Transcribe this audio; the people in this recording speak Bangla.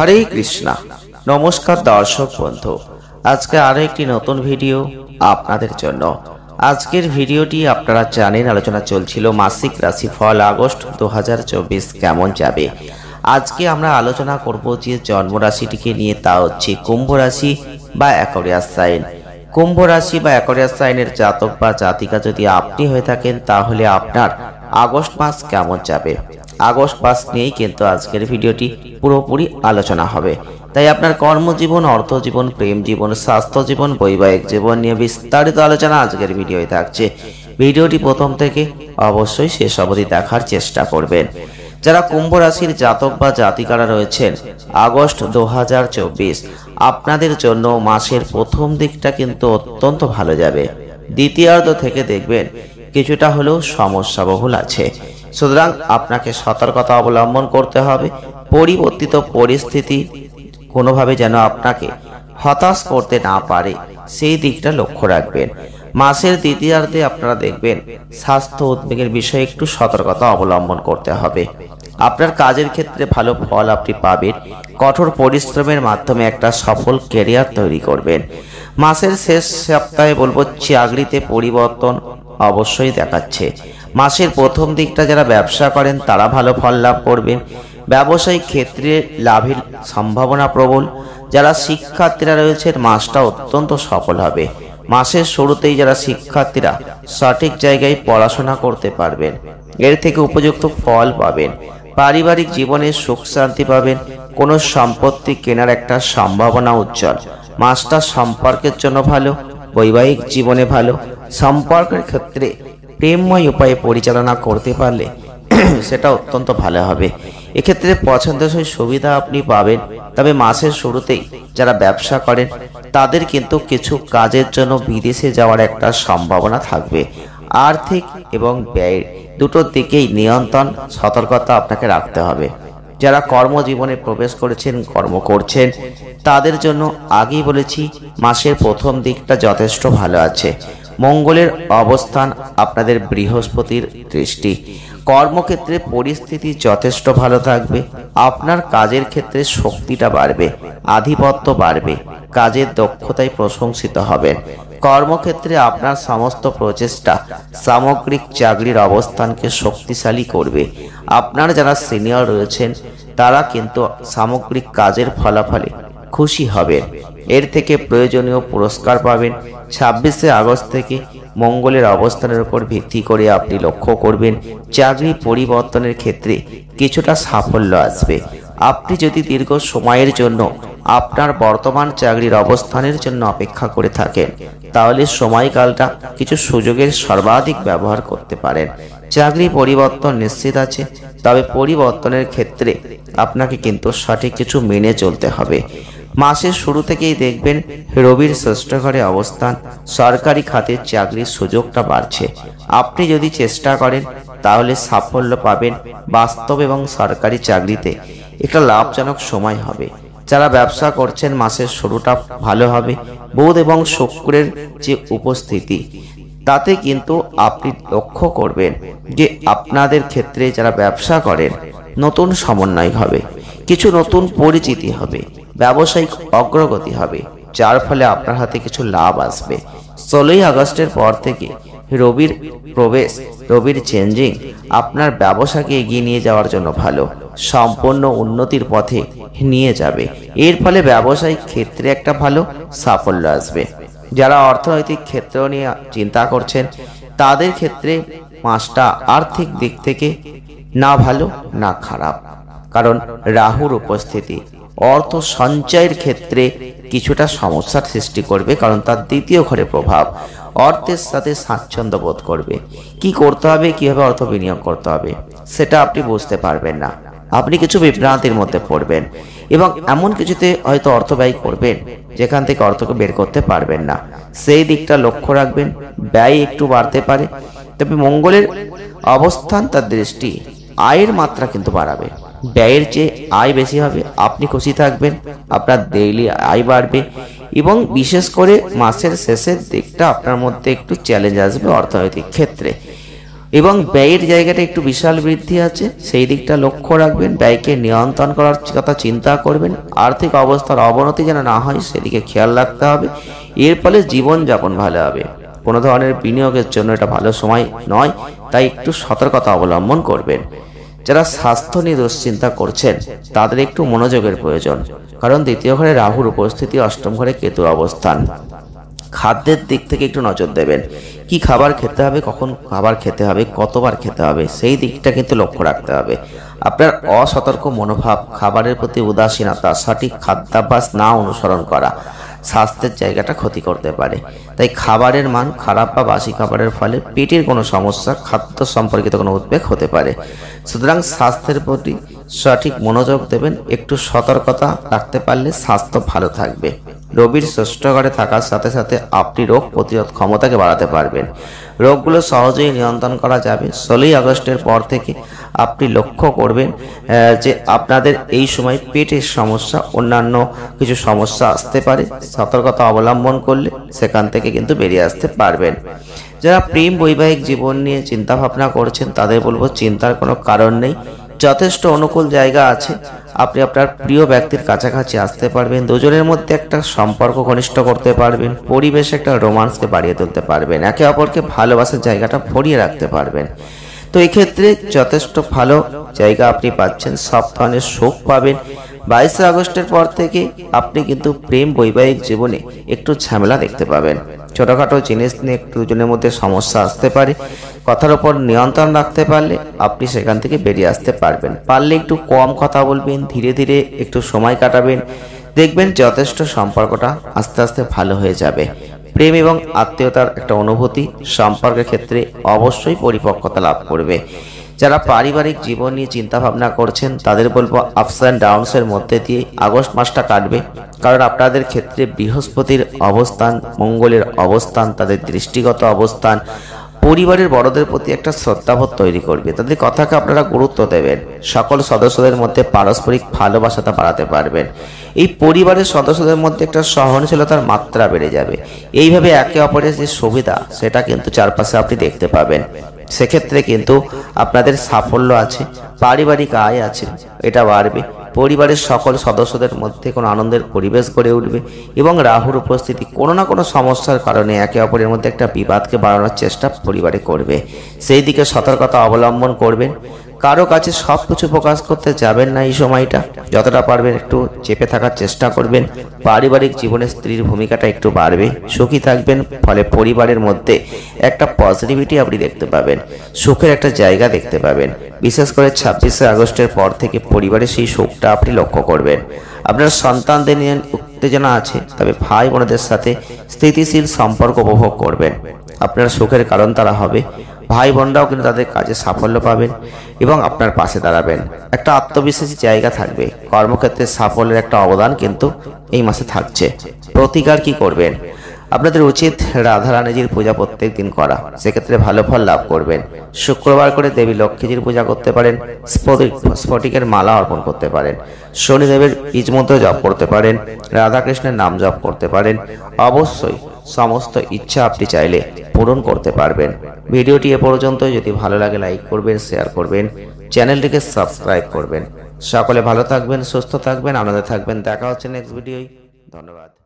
হরে কৃষ্ণা। নমস্কার দর্শক বন্ধু, আজকে আরো একটি নতুন ভিডিও আপনাদের জন্য। আজকের ভিডিওটি আপনারা জানেন, আলোচনা চলছিল মাসিক রাশিফল আগস্ট 2024 কেমন যাবে। আজকে আমরা আলোচনা করব যে জন্ম রাশিটিকে নিয়ে, তা হচ্ছে কুম্ভ রাশি বা অ্যাকোয়ারিয়াস সাইন। কুম্ভ রাশি বা অ্যাকোয়ারিয়াস সাইনের জাতক বা জাতিকা যদি আপনি হয়ে থাকেন, তাহলে আপনার আগস্ট মাস কেমন যাবে। আগস্ট মাস নিয়েই কিন্তু আজকের ভিডিওটি পুরোপুরি আলোচনা হবে। তাই আপনার কর্মজীবন, অর্থজীবন, প্রেম জীবন, স্বাস্থ্য জীবন, বৈবাহিক জীবন নিয়ে বিস্তারিত আলোচনা আজকের ভিডিওতে থাকছে। ভিডিওটি প্রথম থেকে অবশ্যই শেষ অবধি দেখার চেষ্টা করবেন। যারা কুম্ভ রাশির জাতক বা জাতিকারা রয়েছেন, আগস্ট 2024 আপনাদের জন্য মাসের প্রথম দিকটা কিন্তু অত্যন্ত ভালো যাবে। দ্বিতীয়ার্ধ থেকে দেখবেন কিছুটা হলেও সমস্যাবহুল আছে, সুতরাং আপনাকে সতর্কতা অবলম্বন করতে হবে। পরিবর্তিত পরিস্থিতি কোনোভাবে যেন আপনাকে হতাশ করতে না পারে, সেই দিকটা লক্ষ্য রাখবেন। মাসের দ্বিতীয়ার্ধে আপনারা দেখবেন স্বাস্থ্য উদ্বেগের বিষয়ে একটু সতর্কতা অবলম্বন করতে হবে। আপনার কাজের ক্ষেত্রে ভালো ফল আপনি পাবেন। কঠোর পরিশ্রমের মাধ্যমে একটা সফল ক্যারিয়ার তৈরি করবেন। মাসের শেষ সপ্তাহে বলবো চাকরিতে পরিবর্তন অবশ্যই দেখাচ্ছে। মাসের প্রথম দিকটা যারা ব্যবসা করেন তারা ভালো ফল লাভ করবেন। ব্যবসায়িক ক্ষেত্রে লাভের সম্ভাবনা প্রবল। যারা শিক্ষার্থীরা রয়েছেন, মাসটা অত্যন্ত সফল হবে। মাসের শুরুতেই যারা শিক্ষার্থীরা সঠিক জায়গায় পড়াশোনা করতে পারবেন, এর থেকে উপযুক্ত ফল পাবেন। পারিবারিক জীবনে সুখ শান্তি পাবেন। কোনো সম্পত্তি কেনার একটা সম্ভাবনা উজ্জ্বল। মাসটা সম্পর্কের জন্য ভালো, বৈবাহিক জীবনে ভালো। সম্পর্কের ক্ষেত্রে প্রেমময় উপায়ে পরিচালনা করতে পারলে সেটা অত্যন্ত ভালো হবে। এক্ষেত্রে পছন্দসই সুবিধা আপনি পাবেন। তবে মাসের শুরুতেই যারা ব্যবসা করেন তাদের কিন্তু কিছু কাজের জন্য বিদেশে যাওয়ার একটা সম্ভাবনা থাকবে। আর্থিক এবং ব্যয়ের দুটোর দিকেই নিয়ন্ত্রণ, সতর্কতা আপনাকে রাখতে হবে। যারা কর্মজীবনে প্রবেশ করেছেন, কর্ম করছেন, তাদের জন্য আগেই বলেছি মাসের প্রথম দিকটা যথেষ্ট ভালো আছে। মঙ্গলের অবস্থান, আপনাদের বৃহস্পতির দৃষ্টি। কর্মক্ষেত্রে পরিস্থিতি যথেষ্ট ভালো থাকবে। আপনার কাজের ক্ষেত্রে শক্তিটা বাড়বে, আধিপত্য বাড়বে, কাজের দক্ষতায় প্রশংসিত হবেন। কর্মক্ষেত্রে আপনার সমস্ত প্রচেষ্টা সামগ্রিক চাকরির অবস্থানকে শক্তিশালী করবে। আপনার যারা সিনিয়র রয়েছেন তারা কিন্তু সামগ্রিক কাজের ফলাফলে খুশি হবেন। এর থেকে প্রয়োজনীয় পুরস্কার পাবেন। 26শে আগস্ট থেকে মঙ্গলের অবস্থানের উপর ভিত্তি করে আপনি লক্ষ্য করবেন চাকরি পরিবর্তনের ক্ষেত্রে কিছুটা সাফল্য আসবে। আপনি যদি দীর্ঘ সময়ের জন্য আপনার বর্তমান চাকরির অবস্থানের জন্য অপেক্ষা করে থাকেন, তাহলে সময়কালটা কিছু সুযোগের সর্বাধিক ব্যবহার করতে পারেন। চাকরি পরিবর্তন নিশ্চিত আছে, তবে পরিবর্তনের ক্ষেত্রে আপনাকে কিন্তু সঠিক কিছু মেনে চলতে হবে। মাসের শুরু থেকেই দেখবেন রবির ষষ্ঠ ঘরে অবস্থান, সরকারি খাতের চাকরির সুযোগটা বাড়ছে। আপনি যদি চেষ্টা করেন তাহলে সাফল্য পাবেন। বাস্তব এবং সরকারি চাকরিতে একটা লাভজনক সময় হবে। যারা ব্যবসা করছেন মাসের শুরুটা ভালো হবে। বুধ এবং শুক্রের যে উপস্থিতি, তাতে কিন্তু আপনি লক্ষ্য করবেন যে আপনাদের ক্ষেত্রে যারা ব্যবসা করেন নতুন সমন্বয় হবে, কিছু নতুন পরিচিতি হবে, ব্যবসায়িক অগ্রগতি হবে, যার ফলে আপনার হাতে কিছু লাভ আসবে। 16ই আগস্টের পর থেকে রবির প্রবেশ, রবির চেঞ্জিং আপনার ব্যবসাকে এগিয়ে নিয়ে যাওয়ার জন্য ভালো, সম্পূর্ণ উন্নতির পথে নিয়ে যাবে। এর ফলে ব্যবসায়িক ক্ষেত্রে একটা ভালো সাফল্য আসবে। যারা অর্থনৈতিক ক্ষেত্র নিয়ে চিন্তা করছেন তাদের ক্ষেত্রে মাসটা আর্থিক দিক থেকে না ভালো না খারাপ, কারণ রাহুর উপস্থিতি অর্থ সঞ্চয়ের ক্ষেত্রে কিছুটা সমস্যার সৃষ্টি করবে, কারণ তার দ্বিতীয় ঘরে প্রভাব। অর্থের সাথে স্বাচ্ছন্দ্য বোধ করবে। কি করতে হবে, কিভাবে অর্থ বিনিয়োগ করতে হবে সেটা আপনি বুঝতে পারবেন না। আপনি কিছু বিভ্রান্তির মধ্যে পড়বেন এবং এমন কিছুতে হয়তো অর্থ ব্যয় করবেন যেখান থেকে অর্থকে বের করতে পারবেন না। সেই দিকটা লক্ষ্য রাখবেন। ব্যয় একটু বাড়তে পারে, তবে মঙ্গলের অবস্থান, তার দৃষ্টি আয়ের মাত্রা কিন্তু বাড়াবে। ব্যয়ের চেয়ে আয় বেশি হবে, আপনি খুশি থাকবেন, আপনার ডেইলি আয় বাড়বে এবং বিশেষ করে মাসের শেষের দিকটা আপনার মধ্যে একটু চ্যালেঞ্জ আসবে অর্থনৈতিক ক্ষেত্রে। এবং ব্যয়ের জায়গাটা একটু বিশাল বৃদ্ধি আছে, সেই দিকটা লক্ষ্য রাখবেন। ব্যয়কে নিয়ন্ত্রণ করার কথা চিন্তা করবেন। আর্থিক অবস্থার অবনতি যেন না হয় সেদিকে খেয়াল রাখতে হবে। এর ফলে জীবনযাপন ভালো হবে। কোনো ধরনের বিনিয়োগের জন্য এটা ভালো সময় নয়, তাই একটু সতর্কতা অবলম্বন করবেন। যারা স্বাস্থ্য নিয়ে দুশ্চিন্তা করছেন তাদের একটু মনোযোগের প্রয়োজন, কারণ দ্বিতীয় ঘরে রাহুর উপস্থিতি, অষ্টম ঘরে কেতুর অবস্থান। খাদ্যের দিক থেকে একটু নজর দেবেন। কি খাবার খেতে হবে, কখন খাবার খেতে হবে, কতবার খেতে হবে, সেই দিকটা কিন্তু লক্ষ্য রাখতে হবে। আপনার অসতর্ক মনোভাব, খাবারের প্রতি উদাসীনতা, সঠিক খাদ্যাভ্যাস না অনুসরণ করা স্বাস্থ্যের জায়গাটা ক্ষতি করতে পারে। তাই খাবারের মান খারাপ বা বাসি খাবারের ফলে পেটের কোনো সমস্যা, খাদ্য সম্পর্কিত কোনো উদ্বেগ হতে পারে। সুতরাং স্বাস্থ্যের প্রতি সঠিক মনোযোগ দেবেন। একটু সতর্কতা রাখতে পারলে স্বাস্থ্য ভালো থাকবে। রবির ষষ্ঠ ঘরে থাকার সাথে সাথে আপনি রোগ প্রতিরোধ ক্ষমতাকে বাড়াতে পারবেন। রোগগুলো সহজেই নিয়ন্ত্রণ করা যাবে। 16ই আগস্টের পর থেকে আপনি লক্ষ্য করবেন যে আপনাদের এই সময় পেটের সমস্যা, অন্যান্য কিছু সমস্যা আসতে পারে। সতর্কতা অবলম্বন করলে সেখান থেকে কিন্তু বেরিয়ে আসতে পারবেন। যারা প্রেম বৈবাহিক জীবন নিয়ে চিন্তা ভাবনা করছেন তাদের বলবো চিন্তার কোনো কারণ নেই। যথেষ্ট অনুকূল জায়গা আছে। আপনি আপনার প্রিয় ব্যক্তির কাছাকাছি আসতে পারবেন। দুজনের মধ্যে একটা সম্পর্ক ঘনিষ্ঠ করতে পারবেন। পরিবেশে একটা রোমান্সকে বাড়িয়ে তুলতে পারবেন। একে অপরকে ভালোবাসার জায়গাটা ভরিয়ে রাখতে পারবেন। তো এক্ষেত্রে যথেষ্ট ভালো জায়গা আপনি পাচ্ছেন। সব ধরনের সুখ পাবেন। 22শে আগস্টের পর থেকে আপনি কিন্তু প্রেম বৈবাহিক জীবনে একটু ঝামেলা দেখতে পাবেন। ছোটখাটো জিনিস নিয়ে একটু দুজনের মধ্যে সমস্যা আসতে পারে। কথার উপর নিয়ন্ত্রণ রাখতে পারলে আপনি সেখান থেকে বেরিয়ে আসতে পারবেন। পারলে একটু কম কথা বলবেন, ধীরে ধীরে একটু সময় কাটাবেন। দেখবেন যথেষ্ট সম্পর্কটা আস্তে আস্তে ভালো হয়ে যাবে। প্রেম এবং আত্মীয়তার একটা অনুভূতি সম্পর্কের ক্ষেত্রে অবশ্যই পরিপক্কতা লাভ করবে। যারা পারিবারিক জীবন নিয়ে চিন্তা ভাবনা করছেন তাদের বলবো আপস অ্যান্ড ডাউনসের মধ্যে দিয়ে আগস্ট মাসটা কাটবে। কারণ আপনাদের ক্ষেত্রে বৃহস্পতির অবস্থান, মঙ্গলের অবস্থান, তাদের দৃষ্টিগত অবস্থান পরিবারের বড়দের প্রতি একটা শ্রদ্ধাবোধ তৈরি করবে। তাদের কথাকে আপনারা গুরুত্ব দেবেন। সকল সদস্যদের মধ্যে পারস্পরিক ভালোবাসাটা বাড়াতে পারবেন। এই পরিবারের সদস্যদের মধ্যে একটা সহনশীলতার মাত্রা বেড়ে যাবে। এইভাবে একে অপরের যে সুবিধা সেটা কিন্তু চারপাশে আপনি দেখতে পাবেন। সেক্ষেত্রে কিন্তু আপনাদের সাফল্য আছে, পারিবারিক আয় আছে, এটা বাড়বে। পরিবারের সকল সদস্যদের মধ্যে কোনো আনন্দের পরিবেশ গড়ে উঠবে এবং রাহুর উপস্থিতি কোনো না কোনো সমস্যার কারণে একে অপরের মধ্যে একটা বিবাদকে বাড়ানোর চেষ্টা পরিবারে করবে। সেই দিকে সতর্কতা অবলম্বন করবেন। কারো কাছে সব কিছু প্রকাশ করতে যাবেন না। এই সময়টা যতটা পারবেন একটু চেপে থাকার চেষ্টা করবেন। পারিবারিক জীবনে স্ত্রীর ভূমিকাটা একটু বাড়বে। সুখী থাকবেন, ফলে পরিবারের মধ্যে একটা পজিটিভিটি আপনি দেখতে পাবেন। সুখের একটা জায়গা দেখতে পাবেন। বিশেষ করে 26শে আগস্টের পর থেকে পরিবারের সেই সুখটা আপনি লক্ষ্য করবেন। আপনার সন্তানদের নিয়ে উত্তেজনা আছে, তবে ভাই বোনদের সাথে স্থিতিশীল সম্পর্ক উপভোগ করবেন। আপনার সুখের কারণ তারা হবে। ভাই বোনরাও কিন্তু তাদের কাজে সাফল্য পাবেন এবং আপনার পাশে দাঁড়াবেন। একটা আত্মবিশ্বাসী জায়গা থাকবে। কর্মক্ষেত্রে সাফল্যের একটা অবদান কিন্তু এই মাসে থাকছে। প্রতিকার কি করবেন? আপনাদের উচিত রাধারানীজির পূজা প্রত্যেক দিন করা, সেক্ষেত্রে ভালো ফল লাভ করবেন। শুক্রবার করে দেবী লক্ষ্মীজির পূজা করতে পারেন। স্ফটিকের মালা অর্পণ করতে পারেন। শনিদেবের বীজ মন্ত্র জপ করতে পারেন। রাধাকৃষ্ণের নাম জপ করতে পারেন। অবশ্যই সমস্ত ইচ্ছা আপনি চাইলে পূরণ করতে পারবেন। ভিডিওটি এ পর্যন্ত। যদি ভালো লাগে লাইক করবেন, শেয়ার করবেন, চ্যানেলটিকে সাবস্ক্রাইব করবেন। সকলে ভালো থাকবেন, সুস্থ থাকবেন, আনন্দে থাকবেন। দেখা হচ্ছে নেক্সট ভিডিওয়। ধন্যবাদ।